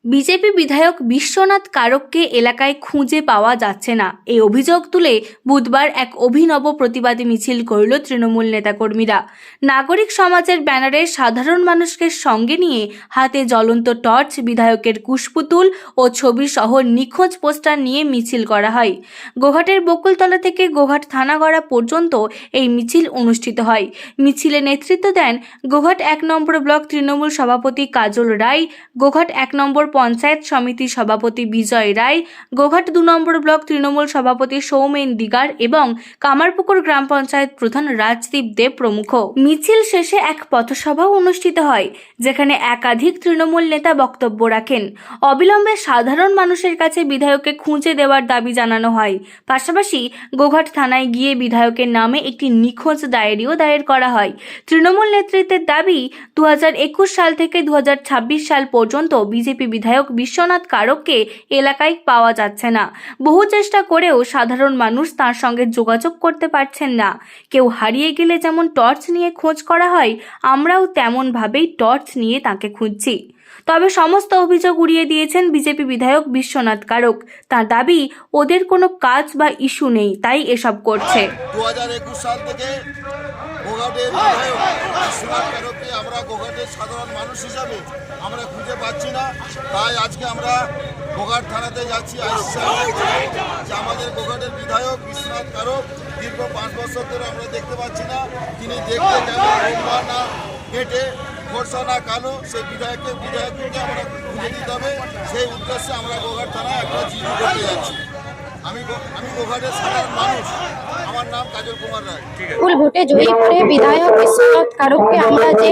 BJP বিধায়ক বিশ্বনাথ কারককে এলাকায় খুঁজে পাওয়া যাচ্ছে না। এই অভিযোগ তুলে বুধবার এক অভিনব প্রতিবাদী মিছিল করল তৃণমূল নেতাকর্মীরা। নাগরিক সমাজের ব্যানারে সাধারণ মানুষকে সঙ্গে নিয়ে হাতে জ্বলন্ত টর্চ, বিধায়কের কুশপুতুল ও ছবি সহ নিখোঁজ পোস্টার নিয়ে মিছিল করা হয়। গোঘাটের বকুলতলা থেকে গোঘাট থানাগড়া পর্যন্ত এই মিছিল অনুষ্ঠিত হয়। মিছিলে নেতৃত্ব দেন গোঘাট ১ নম্বর ব্লক তৃণমূল সভাপতি কাজল রায়, গোঘাট ১ নম্বর পঞ্চায়েত সমিতি সভাপতি বিজয় রায়, গোঘাট ২ নম্বর ব্লক তৃণমূল সভাপতি সৌমেন দিগার এবং কামারপুকুর গ্রাম পঞ্চায়েত প্রধান রাজদীপ দেব প্রমুখ। মিছিল শেষে এক পথসভাও অনুষ্ঠিত হয়, যেখানে একাধিক তৃণমূল নেতা বক্তব্য রাখেন। অবিলম্বে সাধারণ মানুষের কাছে বিধায়ককে খুঁজে দেওয়ার দাবি জানানো হয়। পাশাপাশি গোঘাট থানায় গিয়ে বিধায়কের নামে একটি নিখোঁজ ডায়েরিও দায়ের করা হয়। তৃণমূল নেতৃত্বের দাবি, 2021 সাল থেকে 2026 সাল পর্যন্ত বিজেপি বিধায়ক বিশ্বনাথ কারককে এলাকায় পাওয়া যাচ্ছে না। বহু চেষ্টা করেও সাধারণ মানুষ তার সঙ্গে যোগাযোগ করতে পারছেন না। কেউ হারিয়ে গেলে যেমন টর্চ নিয়ে খোঁজ করা হয়, আমরাও তেমনভাবেই টর্চ নিয়ে তাকে খুঁজছি। তবে সমস্ত অভিযোগ উড়িয়ে দিয়েছেন বিজেপি বিধায়ক বিশ্বনাথ কারক। তার দাবি, ওদের কোনো কাজ বা ইস্যু নেই, তাই এসব করছে। 2021 সাল থেকে গোঘাটের বিধায়ক বিশ্বনাথ কারককে আমরা গোঘাটের সাধারণ মানুষ হিসাবে আমরা খুঁজে পাচ্ছি না। তাই আজকে আমরা গোঘাট থানাতে যাচ্ছি যে আমাদের গোঘাটের বিধায়ক বিশ্বনাথ কারক দীর্ঘ 5 বছর ধরে আমরা দেখতে পাচ্ছি না। তিনি দেখতে কেমন রোগা না হেঁটে ফর্সা না কালো, সেই বিধায়ককে আমরা খুঁজে দিতে হবে। সেই উদ্দেশ্যে আমরা গোঘাট থানায় একটা জিডি করতে যাচ্ছি। আমি গোঘাটের সাধারণ মানুষ, আমার নাম কাজল কুমার রায়। ফুল ভোটে জয়ী করে বিধায়ক বিশ্বনাথ কারককে আমরা যে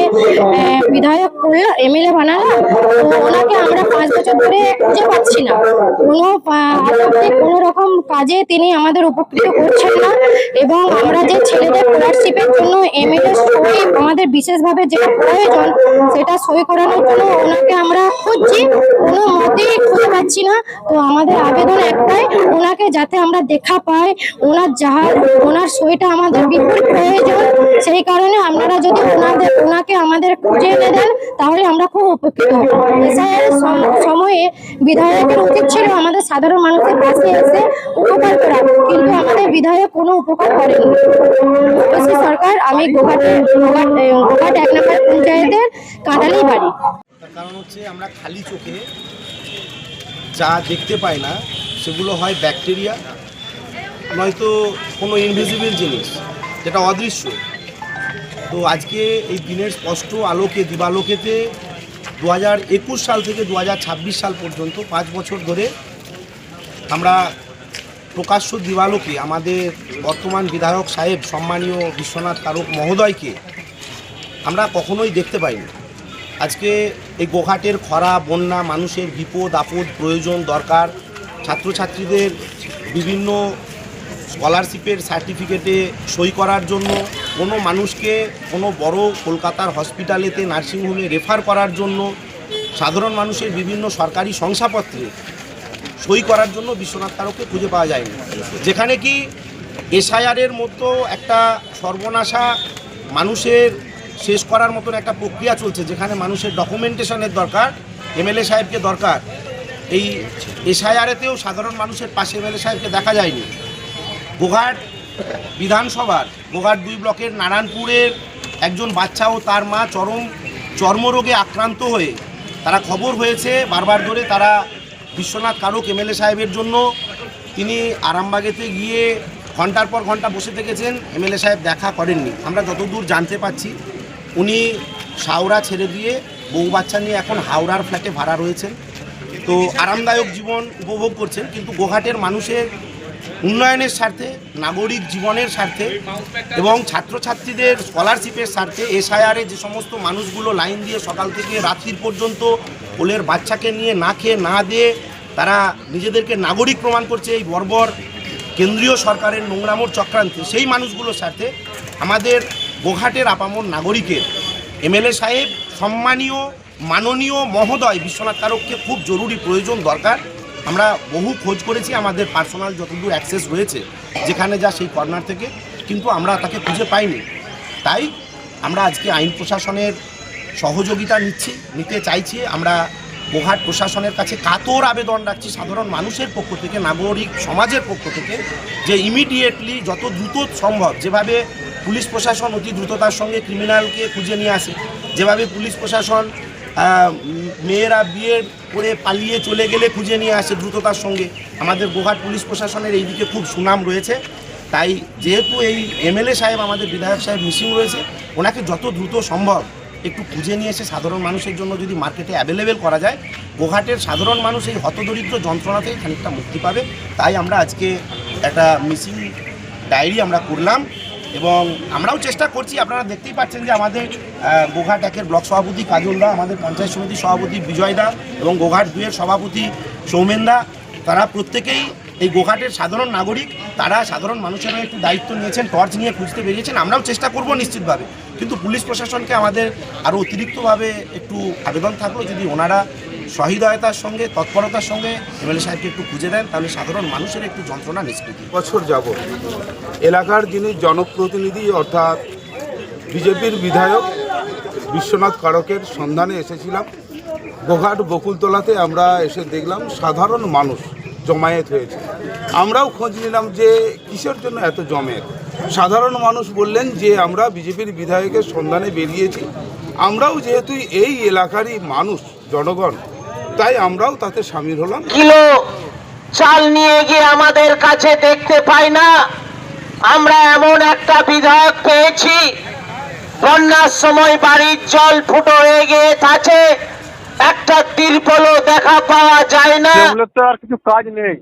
বিধায়ক করলাম, এমএলএ বানালাম, তো ওনাকে আমরা 5 বছর ধরে খুঁজে পাচ্ছি না। কোনো রকম কাজে তিনি আমাদের উপকৃত করছেন না। এবং আমরা যে ছেলেদের স্কলারশিপের জন্য এমএলএ সই আমাদের বিশেষভাবে যেটা প্রয়োজন, সেটা সই করানোর জন্য ওনাকে আমরা খুঁজছি, কোনো মতেই খুঁজে পাচ্ছি না। তো আমাদের আবেদন একটাই, ওনাকে যাতে আমরা দেখা পাই, ওনার সইটা আমাদের বিপুল প্রয়োজন। সেই কারণে আপনারা যদি ওনাকে আমাদের খুঁজে এনে দেন, তাহলে আমরা খুব উপকৃত হব। এসআইআর সময়ে বিধায়কের উচিত ছিল আমাদের সাধারণ মানুষের পাশে এসে উপকার করা, কিন্তু আমাদের বিধায়ক কোনো উপকার করেননি। ওসি সরকার, আমি গোঘাট 1 নম্বর পঞ্চায়েতের কাঁটালি বাড়ি। কারণ হচ্ছে আমরা খালি চোখে যা দেখতে পাই না, সেগুলো হয় ব্যাকটেরিয়া, নয়তো কোনো ইনভিজিবল জিনিস যেটা অদৃশ্য। তো আজকে এই দিনের স্পষ্ট আলোকে, দিবালোকেতে 2021 সাল থেকে 2026 সাল পর্যন্ত 5 বছর ধরে আমরা প্রকাশ্য দিবালোকে আমাদের বর্তমান বিধায়ক সাহেব সম্মানীয় বিশ্বনাথ কারক মহোদয়কে আমরা কখনোই দেখতে পাইনি। আজকে এই গোঘাটের খরা, বন্যা, মানুষের বিপদ আপদ, প্রয়োজন, দরকার, ছাত্রছাত্রীদের বিভিন্ন স্কলারশিপের সার্টিফিকেটে সই করার জন্য, কোনো মানুষকে কোনো বড় কলকাতার হসপিটালেতে, নার্সিংহোমে রেফার করার জন্য, সাধারণ মানুষের বিভিন্ন সরকারি শংসাপত্রে সই করার জন্য বিশ্বনাথ কারককে খুঁজে পাওয়া যায়নি। যেখানে কি এসআইআরের মতো একটা সর্বনাশা মানুষের শেষ করার মতন একটা প্রক্রিয়া চলছে, যেখানে মানুষের ডকুমেন্টেশনের দরকার, এমএলএ সাহেবকে দরকার। এই এসআইআরেতেও সাধারণ মানুষের পাশে এমএলএ সাহেবকে দেখা যায়নি। গোঘাট বিধানসভার গোঘাট 2 ব্লকের নারায়ণপুরের একজন বাচ্চা ও তার মা চর্মরোগে আক্রান্ত হয়ে তারা খবর হয়েছে বারবার ধরে, তারা বিশ্বনাথ কারক এমএলএ সাহেবের জন্য তিনি আরামবাগেতে গিয়ে ঘন্টার পর ঘন্টা বসে থেকেছেন, এমএলএ সাহেব দেখা করেননি। আমরা যতদূর জানতে পাচ্ছি, উনি শাওরা ছেড়ে দিয়ে বউ বাচ্চা নিয়ে এখন হাওড়ার ফ্ল্যাটে ভাড়া রয়েছেন। তো আরামদায়ক জীবন উপভোগ করছেন, কিন্তু গোঘাটের মানুষের উন্নয়নের স্বার্থে, নাগরিক জীবনের স্বার্থে এবং ছাত্রছাত্রীদের স্কলারশিপের স্বার্থে এসআইআরে যে সমস্ত মানুষগুলো লাইন দিয়ে সকাল থেকে রাত্রির পর্যন্ত কোলের বাচ্চাকে নিয়ে না খেয়ে না দিয়ে তারা নিজেদেরকে নাগরিক প্রমাণ করছে এই বর্বর কেন্দ্রীয় সরকারের নোংরামোর চক্রান্তে, সেই মানুষগুলোর স্বার্থে আমাদের গোঘাটের আপামর নাগরিকের এমএলএ সাহেব সম্মানীয় মাননীয় মহোদয় বিশ্বনাথ কারককে খুব জরুরি প্রয়োজন, দরকার। আমরা বহু খোঁজ করেছি, আমাদের পার্সোনাল যতদূর অ্যাক্সেস রয়েছে যেখানে যা সেই কর্নার থেকে, কিন্তু আমরা তাকে খুঁজে পাইনি। তাই আমরা আজকে আইন প্রশাসনের সহযোগিতা নিতে চাইছি। আমরা গোঘাট প্রশাসনের কাছে কাতর আবেদন রাখছি সাধারণ মানুষের পক্ষ থেকে, নাগরিক সমাজের পক্ষ থেকে, যে ইমিডিয়েটলি যত দ্রুত সম্ভব, যেভাবে পুলিশ প্রশাসন অতি দ্রুততার সঙ্গে ক্রিমিনালকে খুঁজে নিয়ে আসে, যেভাবে পুলিশ প্রশাসন মেয়েরা বিয়ে করে পালিয়ে চলে গেলে খুঁজে নিয়ে আসে দ্রুততার সঙ্গে, আমাদের গোঘাট পুলিশ প্রশাসনের এই দিকে খুব সুনাম রয়েছে। তাই যেহেতু এই এমএলএ সাহেব, আমাদের বিধায়ক সাহেব মিসিং রয়েছে, ওনাকে যত দ্রুত সম্ভব একটু খুঁজে নিয়ে এসে সাধারণ মানুষের জন্য যদি মার্কেটে অ্যাভেলেবেল করা যায়, গোঘাটের সাধারণ মানুষ এই হতদরিদ্র যন্ত্রণা থেকে খানিকটা মুক্তি পাবে। তাই আমরা আজকে একটা মিসিং ডায়েরি আমরা করলাম এবং আমরাও চেষ্টা করছি। আপনারা দেখতেই পাচ্ছেন যে আমাদের গোঘাট 1-এর ব্লক সভাপতি কাজলদা, আমাদের পঞ্চায়েত সমিতির সভাপতি বিজয়দা এবং গোঘাট 2-এর সভাপতি সৌমেনদা, তারা প্রত্যেকেই এই গোঘাটের সাধারণ নাগরিক, তারা সাধারণ মানুষেরও একটু দায়িত্ব নিয়েছেন, টর্চ নিয়ে খুঁজতে বেরিয়েছেন। আমরাও চেষ্টা করব নিশ্চিতভাবে, কিন্তু পুলিশ প্রশাসনকে আমাদের আরও অতিরিক্তভাবে একটু আবেদন থাকলো, যদি ওনারা সহৃদয়তার সঙ্গে, তৎপরতার সঙ্গে এমএলএ সাহেবকে একটু খুঁজে দেন, তাহলে সাধারণ মানুষের একটু যন্ত্রণা নিষ্কৃতি। বছর যাবত এলাকার যিনি জনপ্রতিনিধি অর্থাৎ বিজেপির বিধায়ক বিশ্বনাথ কারকের সন্ধানে এসেছিলাম। গোঘাট বকুলতলাতে আমরা এসে দেখলাম সাধারণ মানুষ জমায়েত হয়েছে। আমরাও খোঁজ নিলাম যে কিসের জন্য এত জমায়েত। সাধারণ মানুষ বললেন যে আমরা বিজেপির বিধায়কের সন্ধানে বেরিয়েছি, আমরাও যেহেতু এই এলাকারই মানুষ, জনগণ, তাই আমরাও তাতে সামিল হলাম। কিলো চাল নিয়ে গিয়ে আমাদের কাছে দেখতে পাই না। আমরা এমন একটা বিধায়ক পেয়েছি, বন্যার সময় বাড়ির জল ফুটো হয়ে গিয়ে থাকে, একটা তিরপলও দেখা পাওয়া যায় না। তৃণমূলের তো আর কিছু কাজ নেই।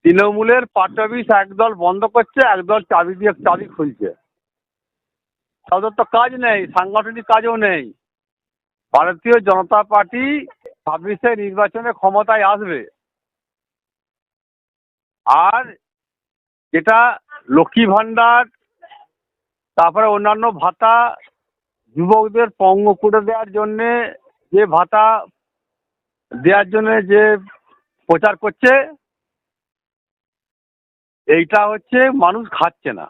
তৃণমূলের পার্টি অফিস একদল বন্ধ করছে, একদল চাবি খুলছে। তাদের তো কাজ নেই, সাংগঠনিক কাজও নেই। ভারতীয় জনতা পার্টি 26-এ নির্বাচনে ক্ষমতায় আসবে, আর যেটা লক্ষ্মী ভান্ডার, তারপরে অন্যান্য ভাতা, যুবকদের পঙ্গু করে দেওয়ার জন্যে যে ভাতা দেওয়ার জন্য যে প্রচার করছে, এইটা হচ্ছে মানুষ খাচ্ছে না।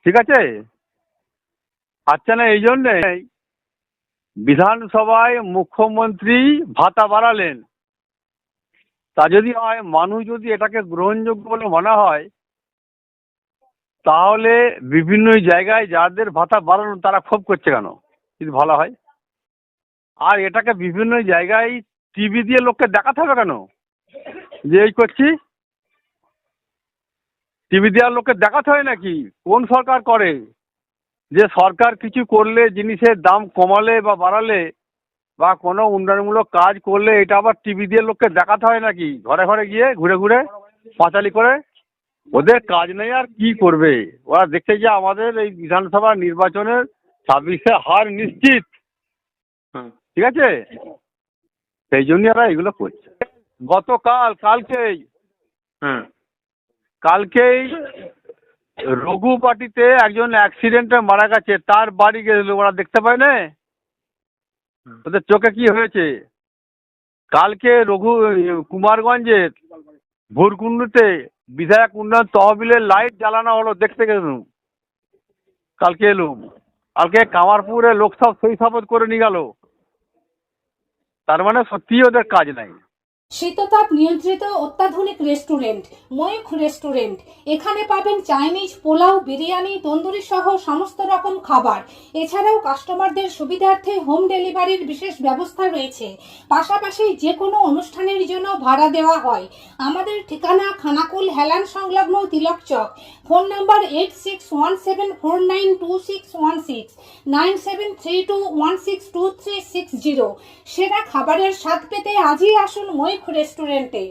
ঠিক আছে, খাচ্ছে না, এই জন্যে বিধানসভায় মুখ্যমন্ত্রী ভাতা বাড়ালেন। তা যদি হয়, মানুষ যদি এটাকে গ্রহণযোগ্য বলে মনে হয়, তাহলে বিভিন্ন জায়গায় যাদের ভাতা বাড়ানো তারা ক্ষোভ করছে কেন, যদি ভালো হয়। আর এটাকে বিভিন্ন জায়গায় টিভি দিয়ে লোককে দেখাতে হবে কেন যে এই করছি? টিভি দেওয়ার লোককে দেখাতে হয় নাকি? কোন সরকার করে যে সরকার কিছু করলে, জিনিসের দাম কমালে বা বাড়ালে বা কোনো উন্নয়নমূলক কাজ করলে, এটা আবার টিভি দিয়ে লোককে দেখাতে হয় নাকি? ঘরে ঘরে গিয়ে ঘুরে ঘুরে পাঁচালি করে ওদের কাজ নেই, আর কি করবে ওরা? দেখছে যে আমাদের এই বিধানসভা নির্বাচনের 26-এ হার নিশ্চিত, ঠিক আছে, সেই জন্য ওরা এগুলো করছে। কালকেই রঘু পার্টিতে একজন অ্যাক্সিডেন্টে মারা গেছে, তার বাড়ি গেছিল, ওরা দেখতে পায় না? ওদের চোখে কি হয়েছে? কালকে কুমারগঞ্জের ভুরকুন্ডুতে বিধায়ক উন্নয়ন তহবিলের লাইট জ্বালানো হলো, দেখতে গেলুম, কালকে এলুম। কালকে কামারপুরে লোক সব সই শপথ করে নিয়ে গেল। তার মানে সত্যি ওদের কাজ নাই। শীততাপ নিয়ন্ত্রিত অত্যাধুনিক রেস্টুরেন্ট ময়ূখ রেস্টুরেন্ট। এখানে পাবেন চাইনিজ, পোলাও, বিরিয়ানি, তন্দুরি সহ সমস্ত রকম খাবার। এছাড়াও কাস্টমারদের সুবিধার্থে হোম ডেলিভারির বিশেষ ব্যবস্থা রয়েছে। পাশাপাশি যে কোনো অনুষ্ঠানের জন্য ভাড়া দেওয়া হয়। আমাদের ঠিকানা খানাকুল হেলান সংলগ্ন তিলক চক। Phone number 8617492616 9732162360। সেরা খাবারের স্বাদ পেতে আজই আসুন ময়ূখ রেস্টুরেন্টে।